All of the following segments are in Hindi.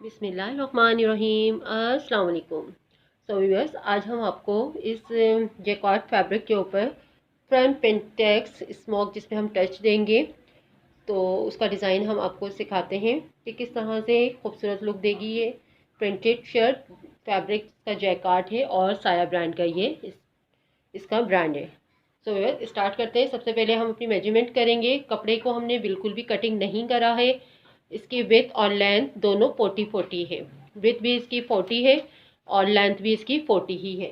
बिस्मिल्लाहिर्रहमानिर्रहीम। अस्सलाम वालेकुम। सो व्यूअर्स, आज हम आपको इस जैकार्ड फैब्रिक के ऊपर फ्रंट पेंटेक्स स्मोक जिसमें हम टच देंगे तो उसका डिज़ाइन हम आपको सिखाते हैं कि किस तरह से खूबसूरत लुक देगी ये प्रिंटेड शर्ट। फैब्रिक का जैकार्ड है और साया ब्रांड का ये इसका ब्रांड है। सो व्यूअर्स, स्टार्ट करते हैं। सबसे पहले हम अपनी मेजरमेंट करेंगे। कपड़े को हमने बिल्कुल भी कटिंग नहीं करा है। इसकी विड्थ और लेंथ दोनों 40-40 है। विड्थ भी इसकी 40 है और लेंथ भी इसकी 40 ही है।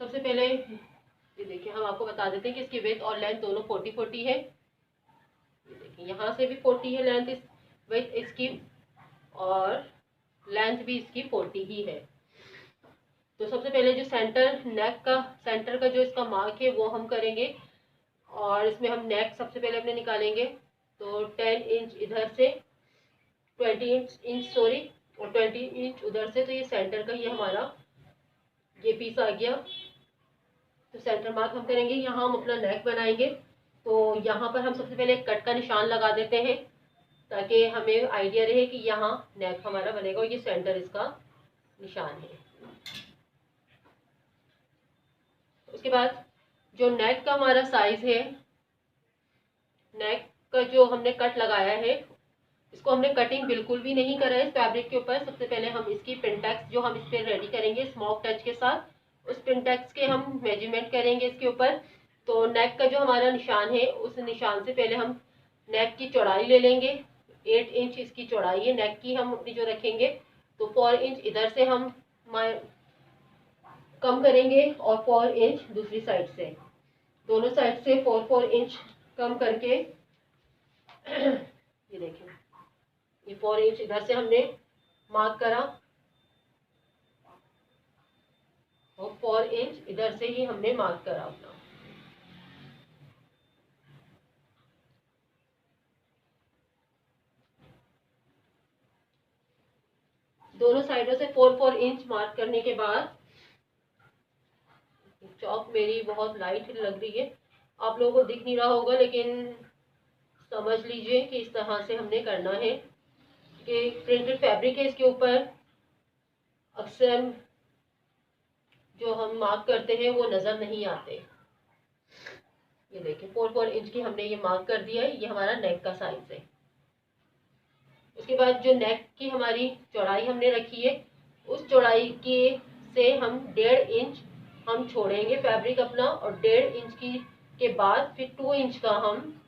सबसे पहले ये देखिए, हम आपको बता देते हैं कि इसकी विड्थ और लेंथ दोनों 40-40 है। ये देखिए, यहाँ से भी 40 है लेंथ इस विड्थ इसकी, और लेंथ भी इसकी 40 ही है। तो सबसे पहले जो सेंटर नेक का सेंटर का जो इसका मार्क है वो हम करेंगे, और इसमें हम नेक सबसे पहले अपने निकालेंगे। तो 10 इंच इधर से, 20 इंच सॉरी, और 20 इंच उधर से। तो ये सेंटर का ये हमारा ये पीस आ गया। तो सेंटर मार्क हम करेंगे, यहाँ हम अपना नेक बनाएंगे। तो यहाँ पर हम सबसे पहले एक कट का निशान लगा देते हैं ताकि हमें आइडिया रहे कि यहाँ नेक हमारा बनेगा, और ये सेंटर इसका निशान है। उसके बाद जो नेक का हमारा साइज है, नेक का जो हमने कट लगाया है, इसको हमने कटिंग बिल्कुल भी नहीं करा है फैब्रिक के ऊपर। सबसे पहले हम इसकी पिनटेक्स जो हम इस पर रेडी करेंगे स्मोक टच के साथ, उस पिनटेक्स के हम मेजरमेंट करेंगे इसके ऊपर। तो नेक का जो हमारा निशान है, उस निशान से पहले हम नेक की चौड़ाई ले लेंगे। 8 इंच इसकी चौड़ाई है नेक की, हम अपनी जो रखेंगे। तो 4 इंच इधर से हम कम करेंगे, और 4 इंच दूसरी साइड से, दोनों साइड से 4-4 इंच कम करके ये देखिए, ये 4 इंच इधर से हमने मार्क करा, और 4 इंच इधर से ही हमने मार्क करा अपना। दोनों साइडों से 4-4 इंच मार्क करने के बाद, चौक मेरी बहुत लाइट लग रही है, आप लोगों को दिख नहीं रहा होगा, लेकिन समझ लीजिए कि इस तरह से हमने करना है कि प्रिंटेड फैब्रिक है, इसके ऊपर अक्सर जो हम मार्क करते हैं वो नजर नहीं आते। ये देखिए, 4-4 इंच की हमने ये मार्क कर दिया है। ये हमारा नेक का साइज है। उसके बाद जो नेक की हमारी चौड़ाई हमने रखी है, उस चौड़ाई के से हम 1.5 इंच हम छोड़ेंगे फैब्रिक अपना, और 1.5 इंच की के बाद फिर 2 इंच का हम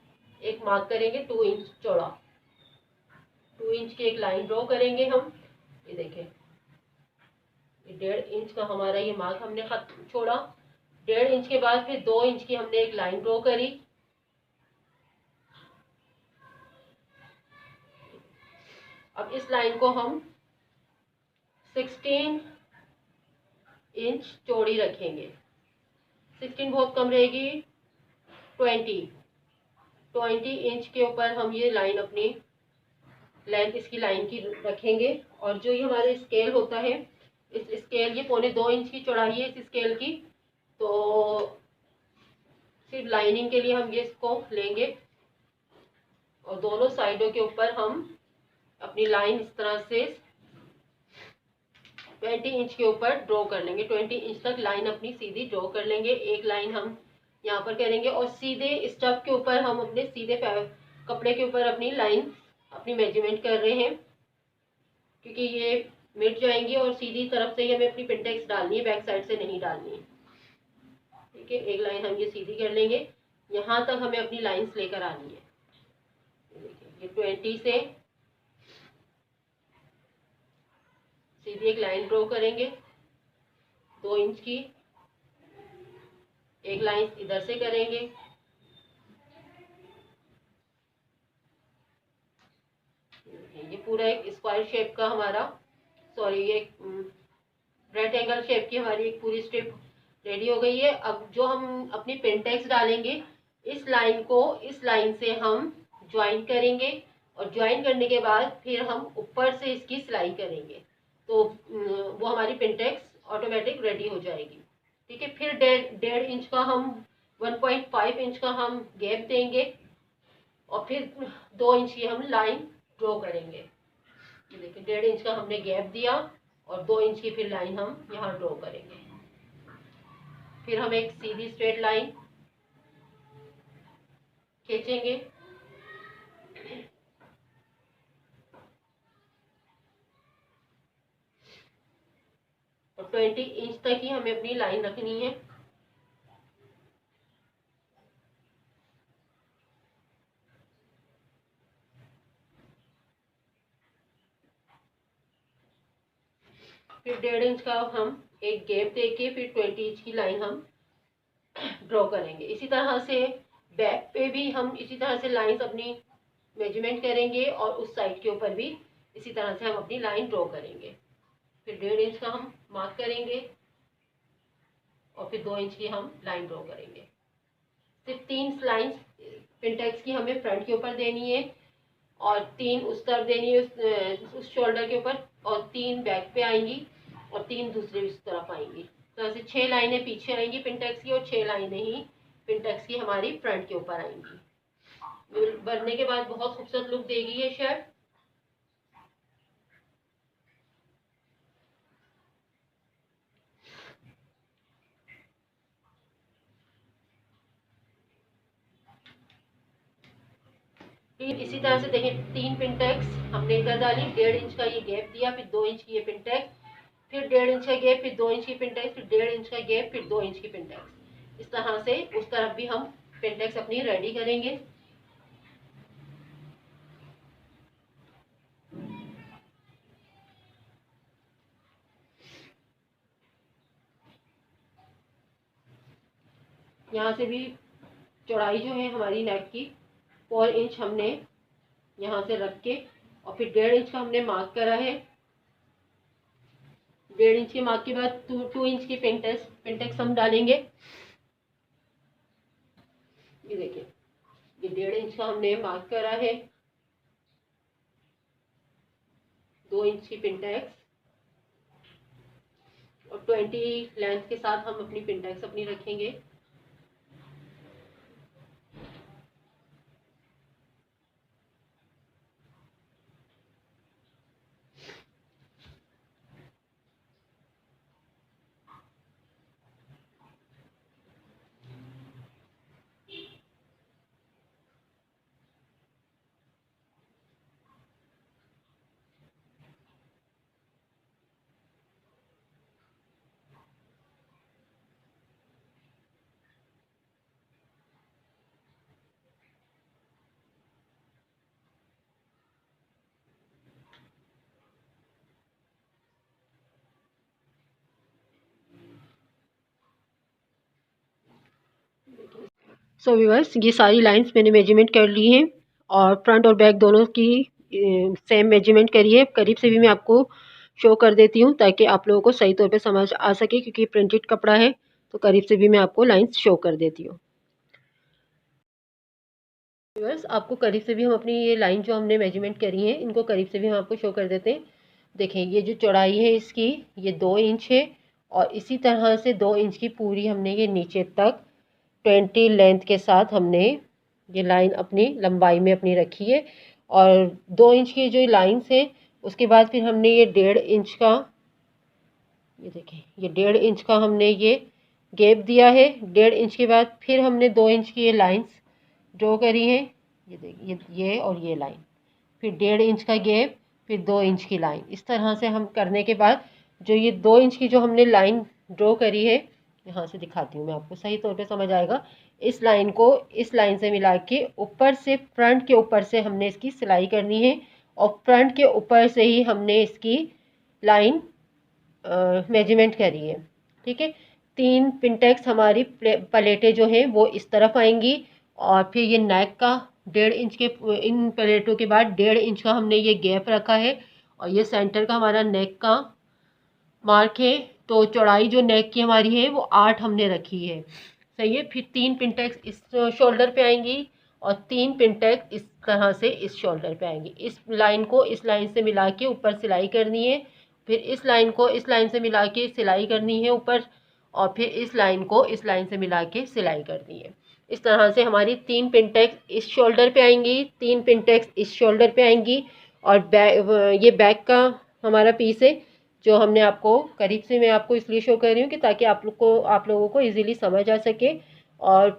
एक मार्क करेंगे, 2 इंच चौड़ा, 2 इंच की एक लाइन ड्रॉ करेंगे हम। ये देखें, 1.5 इंच का हमारा ये मार्क हमने खत छोड़ा। 1.5 इंच के बाद फिर 2 इंच की हमने एक लाइन ड्रॉ करी। अब इस लाइन को हम 16 इंच चौड़ी रखेंगे। 16 बहुत कम रहेगी, 20 इंच के ऊपर हम ये लाइन अपनी लेंथ इसकी लाइन की रखेंगे। और जो ये हमारे स्केल होता है, इस स्केल ये 1.25 इंच की चौड़ाई है इस स्केल की। तो सिर्फ लाइनिंग के लिए हम ये इसको लेंगे, और दोनों साइडों के ऊपर हम अपनी लाइन इस तरह से 20 इंच के ऊपर ड्रॉ कर लेंगे। 20 इंच तक लाइन अपनी सीधी ड्रॉ कर लेंगे। एक लाइन हम यहाँ पर करेंगे, और सीधे स्टफ के ऊपर हम अपने सीधे कपड़े के ऊपर अपनी लाइन अपनी मेजरमेंट कर रहे हैं, क्योंकि ये मिट जाएंगी, और सीधी तरफ से ही हमें अपनी पिनटेक्स डालनी है, बैक साइड से नहीं डालनी है। ठीक है, एक लाइन हम ये सीधी कर लेंगे, यहाँ तक हमें अपनी लाइंस लेकर आनी है। ये 20 से सीधी एक लाइन ड्रॉ करेंगे, 2 इंच की एक लाइन इधर से करेंगे। ये पूरा एक स्क्वायर शेप का हमारा, सॉरी, एक रेक्टेंगल शेप की हमारी एक पूरी स्ट्रिप रेडी हो गई है। अब जो हम अपनी पिनटेक्स डालेंगे, इस लाइन को इस लाइन से हम ज्वाइन करेंगे, और ज्वाइन करने के बाद फिर हम ऊपर से इसकी सिलाई करेंगे। तो वो हमारी पिनटेक्स ऑटोमेटिक रेडी हो जाएगी। ठीक है, फिर 1.5 इंच का हम 1.5 इंच का हम गैप देंगे, और फिर 2 इंच की हम लाइन ड्रॉ करेंगे। ये देखिए 1.5 इंच का हमने गैप दिया और 2 इंच की फिर लाइन हम यहाँ ड्रॉ करेंगे। फिर हम एक सीधी स्ट्रेट लाइन खींचेंगे और 20 इंच तक ही हमें अपनी लाइन रखनी है। फिर 1.5 इंच का हम एक गैप देके फिर 20 इंच की लाइन हम ड्रॉ करेंगे। इसी तरह से बैक पे भी हम इसी तरह से लाइंस अपनी मेजरमेंट करेंगे और उस साइड के ऊपर भी इसी तरह से हम अपनी लाइन ड्रॉ करेंगे। फिर 1.5 इंच का हम मार्क करेंगे और फिर 2 इंच की हम लाइन ड्रॉ करेंगे। सिर्फ 3 लाइंस पिंटेक्स की हमें फ्रंट के ऊपर देनी है और 3 उस तरफ देनी है उस शोल्डर के ऊपर और 3 बैक पे आएंगी और 3 दूसरे उस तरफ आएंगी। तो ऐसे 6 लाइनें पीछे आएंगी पिंटेक्स की और 6 लाइनें ही पिंटेक्स की हमारी फ्रंट के ऊपर आएंगी। बनने के बाद बहुत खूबसूरत लुक देगी ये शर्ट। फिर इसी तरह से देखें 3 पिंटेक्स हमने इधर डाली, 1.5 इंच का ये गैप दिया, फिर 2 इंच की ये पिंटेक्स, फिर 1.5 इंच का गैप, फिर 2 इंच की पिंटेक्स, फिर 1.5 इंच का गैप, फिर 2 इंच की पिंटेक्स। इस तरह से उस तरफ भी हम पिंटेक्स अपनी रेडी करेंगे। यहाँ से भी चौड़ाई जो है हमारी नेक की 4 इंच हमने यहाँ से रख के और फिर 1.5 इंच का हमने मार्क करा है। 1.5 इंच के मार्क के बाद 2 इंच की पिंटेक्स हम डालेंगे। ये देखिए ये 1.5 इंच का हमने मार्क करा है, 2 इंच की पिंटेक्स और 20 लेंथ के साथ हम अपनी पिंटेक्स अपनी रखेंगे। सो व्यूअर्स ये सारी लाइंस मैंने मेजरमेंट कर ली हैं और फ्रंट और बैक दोनों की सेम मेजरमेंट करी है। करीब से भी मैं आपको शो कर देती हूँ ताकि आप लोगों को सही तौर पे समझ आ सके, क्योंकि प्रिंटेड कपड़ा है तो करीब से भी मैं आपको लाइंस शो कर देती हूँ। व्यूअर्स आपको करीब से भी हम अपनी ये लाइन जो हमने मेजरमेंट करी है इनको करीब से भी हम आपको शो कर देते हैं। देखें ये जो चौड़ाई है इसकी ये 2 इंच है और इसी तरह से 2 इंच की पूरी हमने ये नीचे तक 20 लेंथ के साथ हमने ये लाइन अपनी लंबाई में अपनी रखी है। और 2 इंच की जो लाइंस हैं उसके बाद फिर हमने ये 1.5 इंच का, ये देखें ये 1.5 इंच का हमने ये गैप दिया है। 1.5 इंच के बाद फिर हमने 2 इंच की ये लाइंस ड्रॉ करी हैं। ये देखिए ये और ये लाइन, फिर 1.5 इंच का गैप, फिर 2 इंच की लाइन। इस तरह से हम करने के बाद जो ये 2 इंच की जो हमने लाइन ड्रॉ करी है, यहाँ से दिखाती हूँ मैं आपको सही तौर पे समझ आएगा। इस लाइन को इस लाइन से मिला के ऊपर से फ्रंट के ऊपर से हमने इसकी सिलाई करनी है और फ्रंट के ऊपर से ही हमने इसकी लाइन मेजरमेंट करी है। ठीक है, 3 पिंटेक्स हमारी प्लेटें जो हैं वो इस तरफ आएंगी और फिर ये नेक का 1.5 इंच के इन प्लेटों के बाद 1.5 इंच का हमने ये गैप रखा है और ये सेंटर का हमारा नेक का मार्क है। तो चौड़ाई जो नेक की हमारी है वो 8 हमने रखी है। सही है, फिर 3 पिंटेक्स इस शोल्डर पे आएंगी और 3 पिंटेक्स इस तरह से इस शोल्डर पे आएंगी। इस लाइन को इस लाइन से मिला के ऊपर सिलाई करनी है, फिर इस लाइन को इस लाइन से मिला के सिलाई करनी है ऊपर और फिर इस लाइन को इस लाइन से मिला के सिलाई करनी है। इस तरह से हमारी 3 पिनटेक्स इस शोल्डर पे आएंगी, 3 पिनटेक्स इस शोल्डर पे आएंगी। और ये बैक का हमारा पीस है जो हमने आपको करीब से मैं आपको इसलिए शो कर रही हूँ कि ताकि आप लोगों को इजीली समझ आ सके। और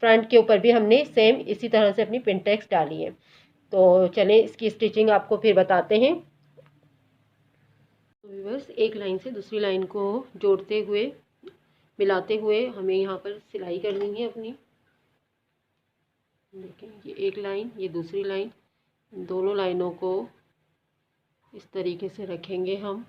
फ्रंट के ऊपर भी हमने सेम इसी तरह से अपनी पिनटेक्स डाली है। तो चलें इसकी स्टिचिंग आपको फिर बताते हैं। तो व्यूअर्स, एक लाइन से दूसरी लाइन को जोड़ते हुए, मिलाते हुए हमें यहाँ पर सिलाई करनी है अपनी। देखें, ये एक लाइन, ये दूसरी लाइन, दोनों लाइनों को इस तरीके से रखेंगे हम।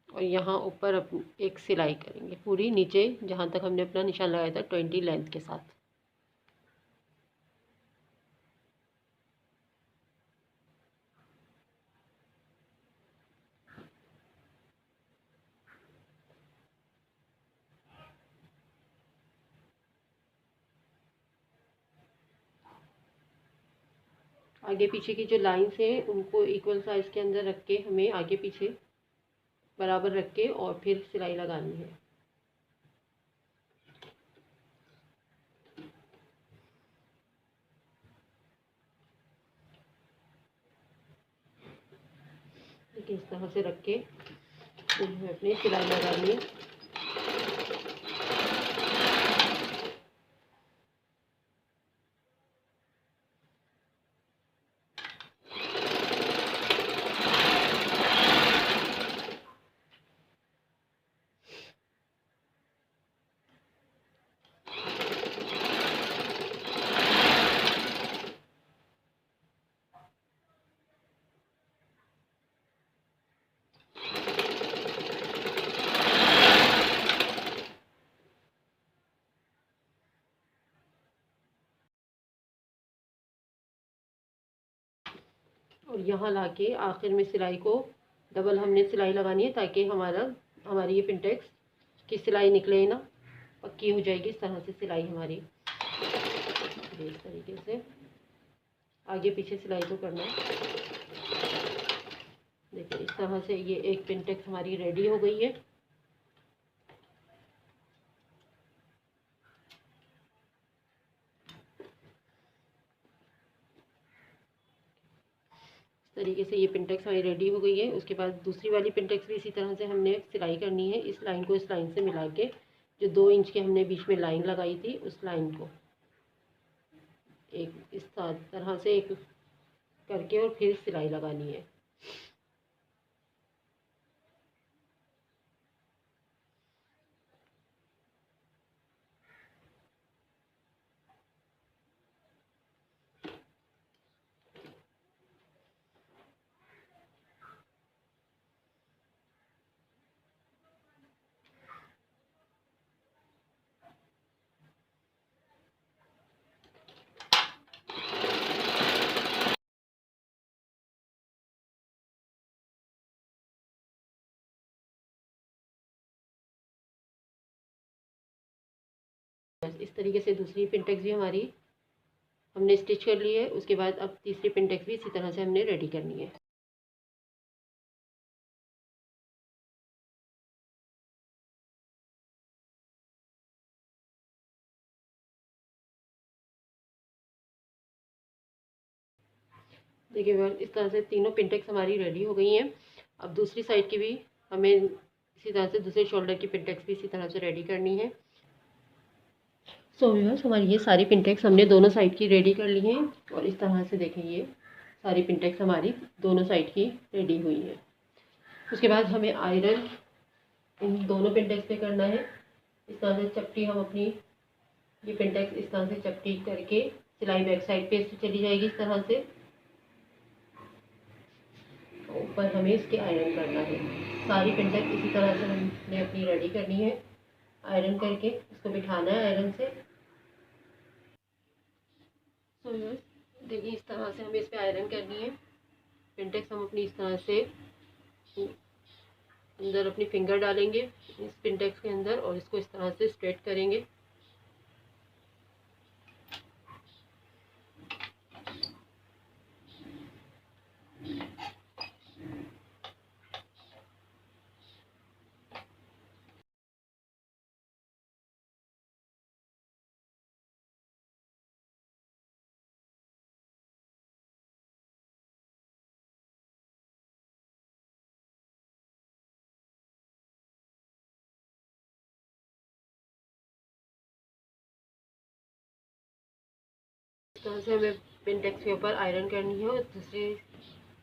और यहाँ ऊपर एक सिलाई करेंगे पूरी नीचे, जहाँ तक हमने अपना निशान लगाया था 20 लेंथ के साथ। आगे पीछे की जो लाइंस हैं उनको इक्वल साइज के अंदर रख के हमें आगे पीछे बराबर रख के और फिर सिलाई लगानी है। देखिए, इस तरह से रख के हमें अपनी सिलाई लगानी है। और यहाँ लाके आखिर में सिलाई को डबल हमने सिलाई लगानी है ताकि हमारी ये पिनटेक्स की सिलाई निकले ना, पक्की हो जाएगी इस तरह से सिलाई हमारी। इस तरीके से आगे पीछे सिलाई तो करना है। देखिए, इस तरह से ये एक पिनटेक्स हमारी रेडी हो गई है। तरीके से ये पिनटेक्स हमारी रेडी हो गई है। उसके बाद दूसरी वाली पिनटेक्स भी इसी तरह से हमने सिलाई करनी है। इस लाइन को इस लाइन से मिला के जो 2 इंच की हमने बीच में लाइन लगाई थी उस लाइन को एक इस तरह से एक करके और फिर सिलाई लगानी है। इस तरीके से दूसरी पिनटेक्स भी हमारी हमने स्टिच कर ली है। उसके बाद अब तीसरी पिनटेक्स भी इसी तरह से हमने रेडी करनी है। देखिए व्यूअर, इस तरह से तीनों पिनटेक्स हमारी रेडी हो गई हैं। अब दूसरी साइड की भी हमें इसी तरह से दूसरे शोल्डर की पिनटेक्स भी इसी तरह से रेडी करनी है। सो व्यूअर्स, हमारी ये सारी पिनटेक्स हमने दोनों साइड की रेडी कर ली हैं। और इस तरह से देखें, ये सारी पिनटेक्स हमारी दोनों साइड की रेडी हुई है। उसके बाद हमें आयरन इन दोनों पिनटेक्स पे करना है। इस तरह से चपटी हम अपनी ये पिनटेक्स इस तरह से चपटी करके सिलाई बैक साइड पे चली जाएगी इस तरह से। ऊपर हमें इसके आयरन करना है। सारी पिनटेक्स इसी तरह से हमने अपनी रेडी करनी है। आयरन करके इसको बिठाना है आयरन से। सो देखिए, इस तरह से हमें इस पर आयरन करनी है। पिनटेक्स हम अपनी इस तरह से अंदर अपनी फिंगर डालेंगे इस पिनटेक्स के अंदर और इसको इस तरह से स्ट्रेट करेंगे। तरह से हमें पिनटेक्स के ऊपर आयरन करनी है और दूसरे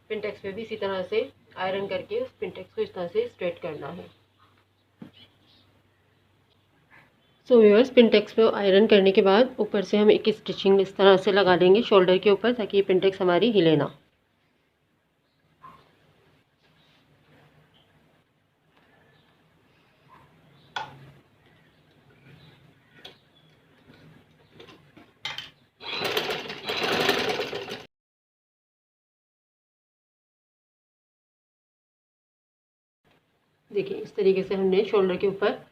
पिनटेक्स पे भी इसी तरह से आयरन करके उस पिनटेक्स को इस तरह से स्ट्रेट करना है। सो व्यूअर्स, पिनटेक्स पे आयरन करने के बाद ऊपर से हम एक स्टिचिंग इस तरह से लगा देंगे शोल्डर के ऊपर, ताकि ये पिनटेक्स हमारी हिले ना। देखिए, इस तरीके से हमने शोल्डर के ऊपर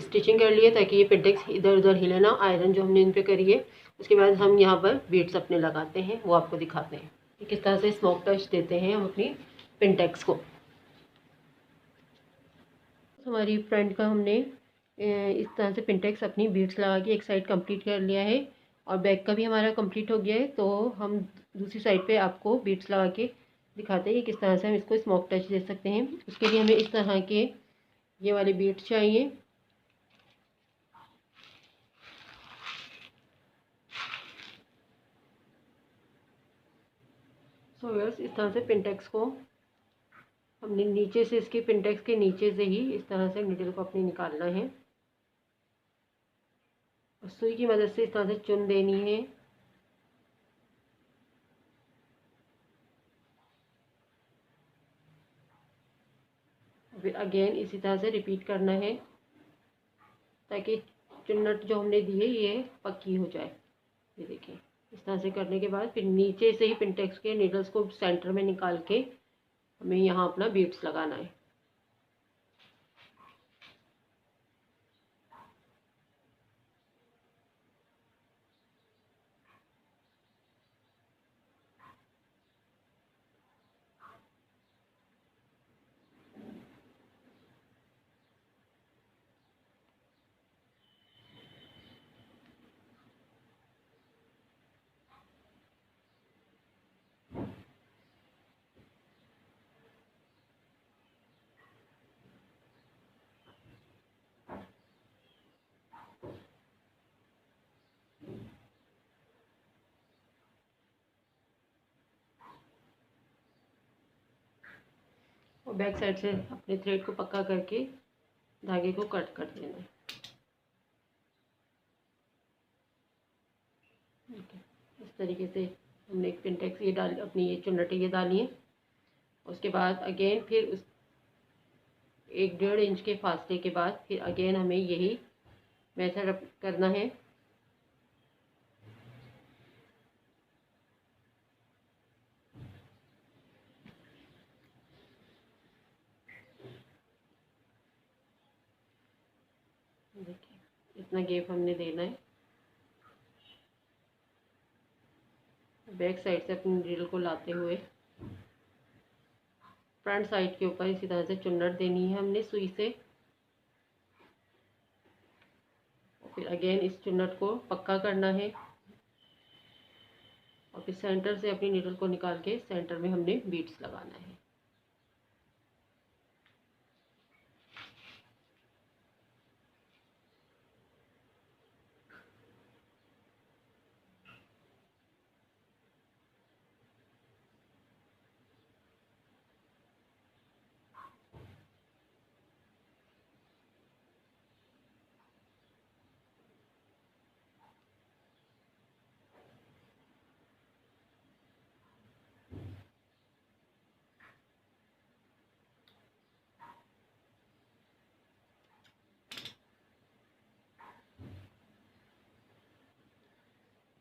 स्टिचिंग कर लिया, ताकि ये पिनटेक्स इधर उधर हिले ना। आयरन जो हमने इन पे करी है, उसके बाद हम यहाँ पर बीड्स अपने लगाते हैं, वो आपको दिखाते हैं कि किस तरह से स्मोक टच देते हैं हम अपनी पिनटेक्स को। हमारी फ्रंट का हमने इस तरह से पिनटेक्स अपनी बीड्स लगा के एक साइड कंप्लीट कर लिया है और बैक का भी हमारा कंप्लीट हो गया है। तो हम दूसरी साइड पे आपको बीड्स लगा के दिखाते हैं कि किस तरह से हम इसको स्मोक टच दे सकते हैं। उसके लिए हमें इस तरह के ये वाले बीड्स चाहिए। सो व्यूअर्स, इस तरह से पिनटेक्स को हमने नीचे से, इसके पिनटेक्स के नीचे से ही इस तरह से निडल को अपनी निकालना है और सुई की मदद से इस तरह से चुन देनी है। फिर अगेन इसी तरह से रिपीट करना है, ताकि चुन्नट जो हमने दी है ये पक्की हो जाए। ये देखिए, इस तरह से करने के बाद फिर नीचे से ही पिनटेक्स के नीडल्स को सेंटर में निकाल के हमें यहाँ अपना बीड्स लगाना है। और बैक साइड से अपने थ्रेड को पक्का करके धागे को कट कर देना है। इस तरीके से हमने एक पिनटेक्स ये डाल, अपनी ये चुन्नटें ये डाली हैं। उसके बाद अगेन फिर उस 1-1.5 इंच के फासले के बाद फिर अगेन हमें यही मेथड करना है। देखिए, इतना गैप हमने देना है। बैक साइड से अपनी नीडल को लाते हुए फ्रंट साइड के ऊपर इसी तरह से चुन्नट देनी है हमने सुई से। फिर अगेन इस चुन्नट को पक्का करना है और फिर सेंटर से अपनी नीडल को निकाल के सेंटर में हमने बीड्स लगाना है।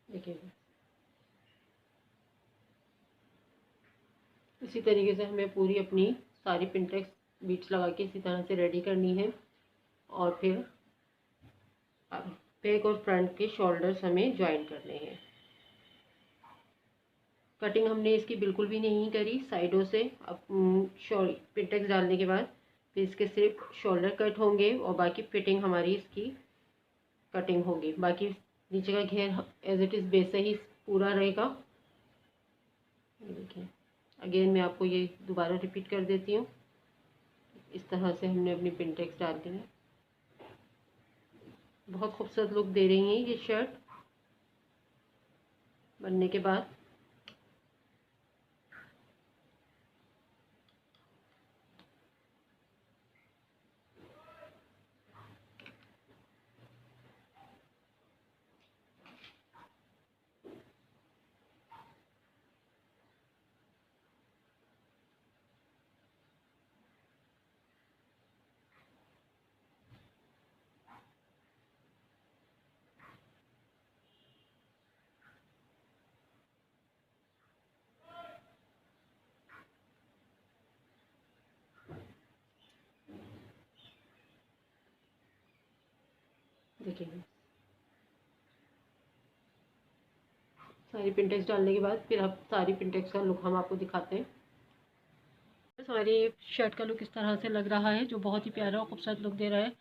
देखिए, इसी तरीके से हमें पूरी अपनी सारी पिनटेक्स बीड्स लगा के इसी तरह से रेडी करनी है। और फिर बैक और फ्रंट के शोल्डर्स हमें ज्वाइन करने हैं। कटिंग हमने इसकी बिल्कुल भी नहीं करी साइडों से। अब पिनटेक्स डालने के बाद फिर इसके सिर्फ शोल्डर कट होंगे और बाकी फिटिंग हमारी इसकी कटिंग होगी। बाकी नीचे का घेर एज इट इज़ वैसे ही पूरा रहेगा। देखिए, अगेन मैं आपको ये दोबारा रिपीट कर देती हूँ। इस तरह से हमने अपनी पिनटेक्स डाल दी है। बहुत खूबसूरत लुक दे रही है ये शर्ट। बनने के बाद देखिए सारी पिंटेक्स डालने के बाद फिर अब सारी पिंटेक्स का लुक हम आपको दिखाते हैं। हमारी शर्ट का लुक इस तरह से लग रहा है, जो बहुत ही प्यारा और खूबसूरत लुक दे रहा है।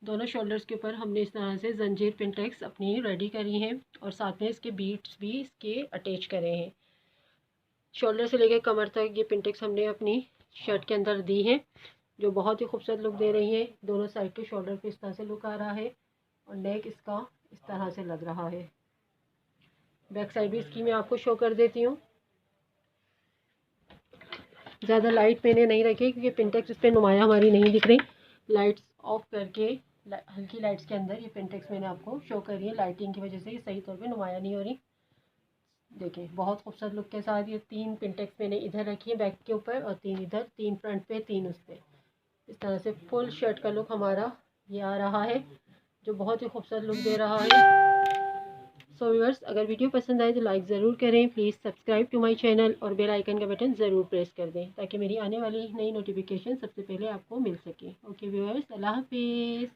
दोनों शोल्डर्स के ऊपर हमने इस तरह से जंजीर पिंटेक्स अपनी रेडी करी हैं और साथ में इसके बीट्स भी इसके अटैच करे हैं। शोल्डर से लेकर कमर तक ये पिंटेक्स हमने अपनी शर्ट के अंदर दी हैं, जो बहुत ही खूबसूरत लुक दे रही है। दोनों साइड के शोल्डर पे इस तरह से लुक आ रहा है और नेक इसका इस तरह से लग रहा है। बैक साइड भी इसकी मैं आपको शो कर देती हूँ। ज़्यादा लाइट मैंने नहीं रखी क्योंकि पिंटेक्स इस पर नुमाया हमारी नहीं दिख रही। लाइट्स ऑफ करके हल्की लाइट्स के अंदर ये पिंटेक्स मैंने आपको शो करी है। लाइटिंग की वजह से ये सही तौर पे नुमाया नहीं हो रही। देखिए बहुत खूबसूरत लुक के साथ ये 3 पिंटेक्स मैंने इधर रखी है बैक के ऊपर और 3 इधर, 3 फ्रंट पे, 3 उस पर। इस तरह से फुल शर्ट का लुक हमारा ये आ रहा है, जो बहुत ही खूबसूरत लुक दे रहा है। सो व्यूअर्स, अगर वीडियो पसंद आए तो लाइक ज़रूर करें, please subscribe to my channel और बेल आइकन का बटन ज़रूर प्रेस कर दें ताकि मेरी आने वाली नई नोटिफिकेशन सबसे पहले आपको मिल सके। ओके व्यूअर्स, अल्लाह हाफिज़।